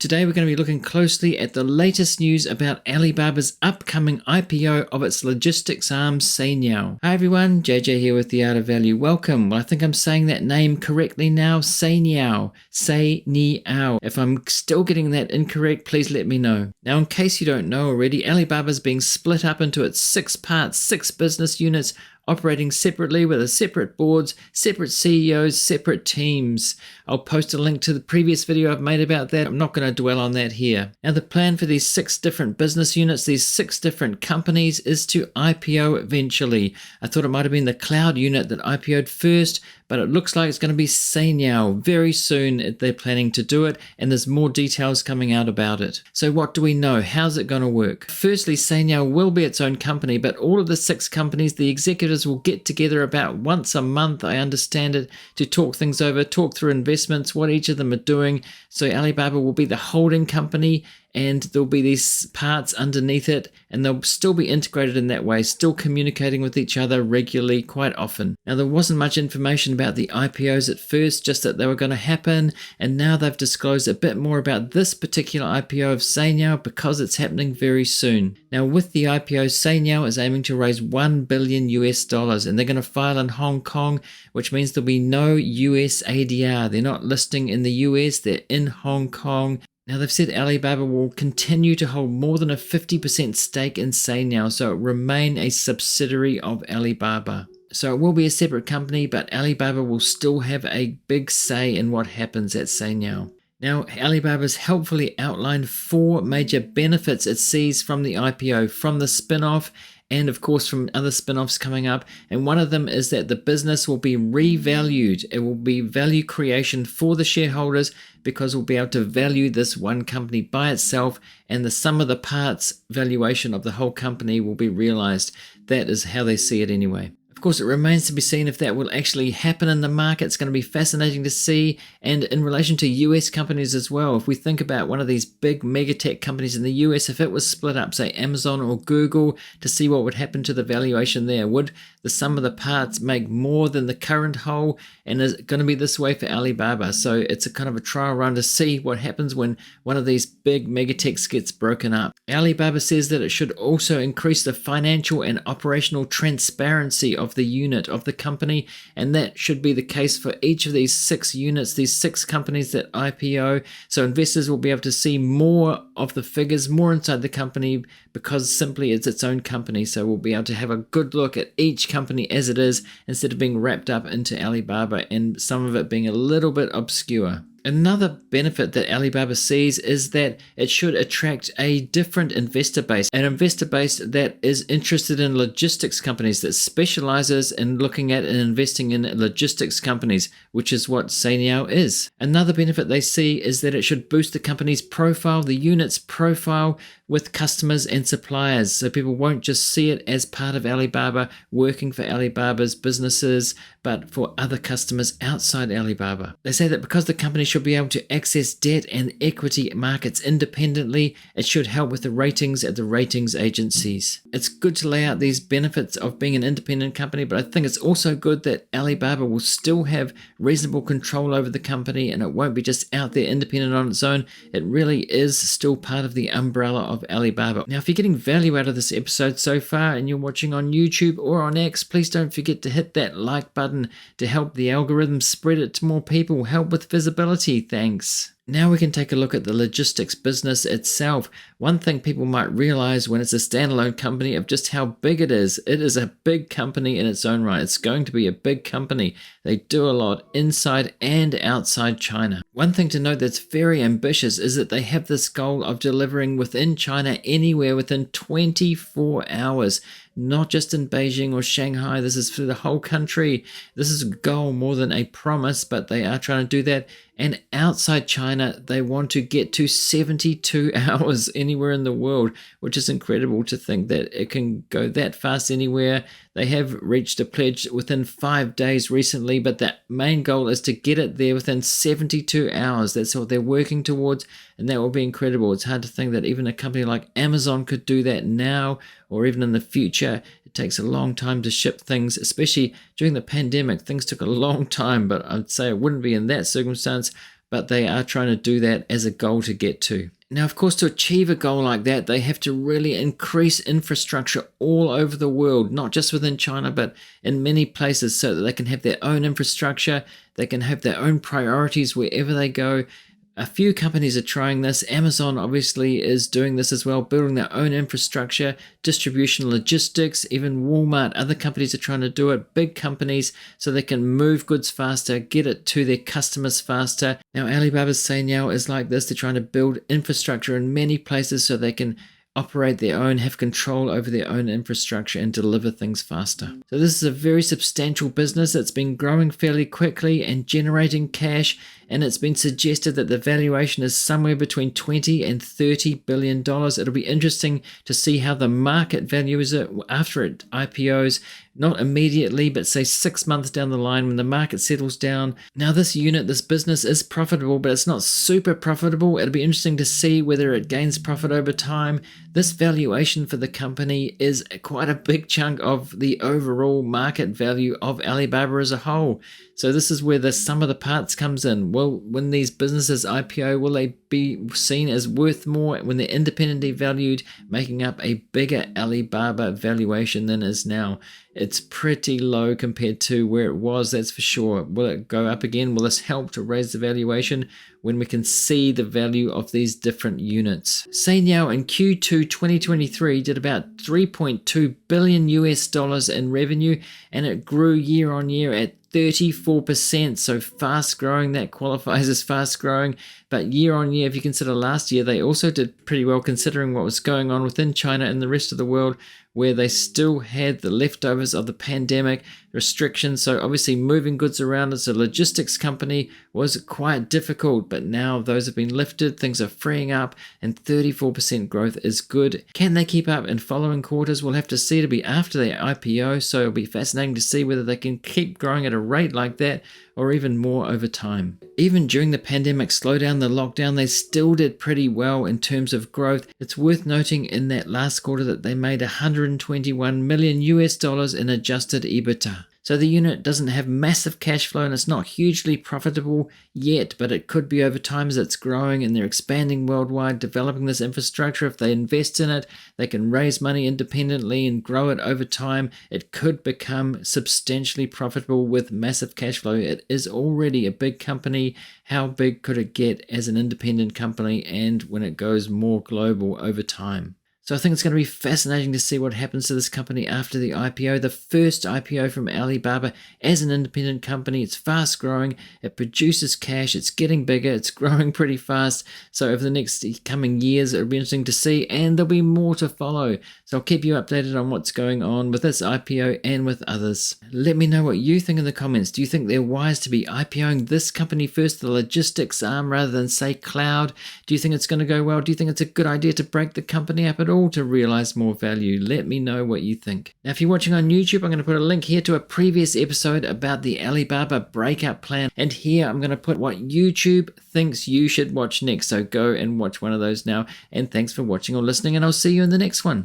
Today we're going to be looking closely at the latest news about Alibaba's upcoming IPO of its logistics arm, Cainiao. Hi everyone, JJ here with The Art of Value. Welcome. Well, I think I'm saying that name correctly now, Cainiao. Cainiao. If I'm still getting that incorrect, please let me know. Now, in case you don't know already, Alibaba is being split up into its 6 parts, 6 business units, operating separately with separate boards, separate CEOs, separate teams. I'll post a link to the previous video I've made about that. I'm not going to dwell on that here. Now, the plan for these 6 different business units, these 6 different companies, is to IPO eventually. I thought it might have been the cloud unit that IPO'd first, but it looks like it's going to be Cainiao. Very soon they're planning to do it, and there's more details coming out about it. So what do we know? How's it going to work? Firstly, Cainiao will be its own company, but all of the 6 companies, the executives will get together about once a month, I understand it, to talk things over, talk through investments, what each of them are doing. So Alibaba will be the holding company, and there'll be these parts underneath it, and they'll still be integrated in that way, still communicating with each other regularly, quite often. Now, there wasn't much information about the IPOs at first, just that they were going to happen, and now they've disclosed a bit more about this particular IPO of Cainiao because it's happening very soon. Now, with the IPO, Cainiao is aiming to raise $1 billion US, and they're going to file in Hong Kong, which means there'll be no US ADR. They're not listing in the US, they're in Hong Kong. Now, they've said Alibaba will continue to hold more than a 50% stake in Cainiao, so it will remain a subsidiary of Alibaba. So it will be a separate company, but Alibaba will still have a big say in what happens at Cainiao. Now, Alibaba's helpfully outlined 4 major benefits it sees from the IPO, from the spin-off, and of course from other spin-offs coming up. And one of them is that the business will be revalued. It will be value creation for the shareholders because we'll be able to value this one company by itself, and the sum of the parts valuation of the whole company will be realized. That is how they see it anyway. Of course, it remains to be seen if that will actually happen in the market. It's going to be fascinating to see. And in relation to US companies as well, if we think about one of these big megatech companies in the US, if it was split up, say Amazon or Google, to see what would happen to the valuation there, would the sum of the parts make more than the current whole? And is it going to be this way for Alibaba? So it's a kind of a trial run to see what happens when one of these big megatechs gets broken up. Alibaba says that it should also increase the financial and operational transparency of the unit of the company, and that should be the case for each of these 6 units, these 6 companies that IPO. So investors will be able to see more of the figures, more inside the company, because simply it's its own company. So we'll be able to have a good look at each company as it is, instead of being wrapped up into Alibaba and some of it being a little bit obscure. Another benefit that Alibaba sees is that it should attract a different investor base, an investor base that is interested in logistics companies, that specializes in looking at and investing in logistics companies, which is what Cainiao is. Another benefit they see is that it should boost the company's profile, the unit's profile, with customers and suppliers, so people won't just see it as part of Alibaba, working for Alibaba's businesses, but for other customers outside Alibaba. They say that because the company should be able to access debt and equity markets independently, it should help with the ratings at the ratings agencies. It's good to lay out these benefits of being an independent company, but I think it's also good that Alibaba will still have reasonable control over the company, and it won't be just out there independent on its own. It really is still part of the umbrella of Alibaba. Now, if you're getting value out of this episode so far and you're watching on YouTube or on X, please don't forget to hit that like button to help the algorithm spread it to more people, help with visibility. Thanks. Now we can take a look at the logistics business itself. One thing people might realize when it's a standalone company of just how big it is. It is a big company in its own right. It's going to be a big company. They do a lot inside and outside China. One thing to note that's very ambitious is that they have this goal of delivering within China anywhere within 24 hours. Not just in Beijing or Shanghai. This is for the whole country. This is a goal more than a promise, but they are trying to do that. And outside China, they want to get to 72 hours anywhere in the world, which is incredible to think that it can go that fast anywhere. They have reached a pledge within 5 days recently, but the main goal is to get it there within 72 hours. That's what they're working towards, and that will be incredible. It's hard to think that even a company like Amazon could do that now, or even in the future. It takes a long time to ship things, especially during the pandemic. Things took a long time, but I'd say it wouldn't be in that circumstance. but they are trying to do that as a goal to get to. Now, of course, to achieve a goal like that, they have to really increase infrastructure all over the world, not just within China, but in many places, so that they can have their own infrastructure, they can have their own priorities wherever they go. A few companies are trying this. Amazon obviously is doing this as well, building their own infrastructure, distribution, logistics. Even Walmart, other companies are trying to do it, big companies, so they can move goods faster, get it to their customers faster. Now, Alibaba's Cainiao is like this. They're trying to build infrastructure in many places so they can operate their own, have control over their own infrastructure and deliver things faster. So this is a very substantial business. It's been growing fairly quickly and generating cash, and it's been suggested that the valuation is somewhere between $20 and $30 billion. It'll be interesting to see how the market values it after it IPOs, not immediately, but say 6 months down the line when the market settles down. Now this unit, this business is profitable, but it's not super profitable. It'll be interesting to see whether it gains profit over time. This valuation for the company is quite a big chunk of the overall market value of Alibaba as a whole. So this is where the sum of the parts comes in. Well, when these businesses IPO, will they be seen as worth more when they're independently valued, making up a bigger Alibaba valuation than is now? It's pretty low compared to where it was, that's for sure. Will it go up again? Will this help to raise the valuation when we can see the value of these different units? Cainiao in Q2 2023 did about $3.2 billion in revenue, and it grew year on year at 34%, so fast growing. That qualifies as fast growing. But year on year, if you consider last year, they also did pretty well considering what was going on within China and the rest of the world, where they still had the leftovers of the pandemic restrictions. So obviously moving goods around as a logistics company was quite difficult, but now those have been lifted, things are freeing up, and 34% growth is good. Can they keep up in following quarters? We'll have to see. It'll be after their IPO, so it'll be fascinating to see whether they can keep growing at a rate like that or even more over time. Even during the pandemic slowdown, the lockdown, they still did pretty well in terms of growth. It's worth noting in that last quarter that they made $121 million in adjusted EBITDA. So the unit doesn't have massive cash flow and it's not hugely profitable yet, but it could be over time as it's growing and they're expanding worldwide, developing this infrastructure. If they invest in it, they can raise money independently and grow it over time. It could become substantially profitable with massive cash flow. It is already a big company. How big could it get as an independent company and when it goes more global over time? So I think it's going to be fascinating to see what happens to this company after the IPO. The first IPO from Alibaba as an independent company. It's fast growing. It produces cash. It's getting bigger. It's growing pretty fast. So over the next coming years, it'll be interesting to see, and there'll be more to follow. So I'll keep you updated on what's going on with this IPO and with others. Let me know what you think in the comments. Do you think they're wise to be IPOing this company first, the logistics arm, rather than say cloud? Do you think it's going to go well? Do you think it's a good idea to break the company up at all to realize more value? Let me know what you think. Now, if you're watching on YouTube, I'm going to put a link here to a previous episode about the Alibaba breakout plan. And here I'm going to put what YouTube thinks you should watch next. So go and watch one of those now. And thanks for watching or listening, and I'll see you in the next one.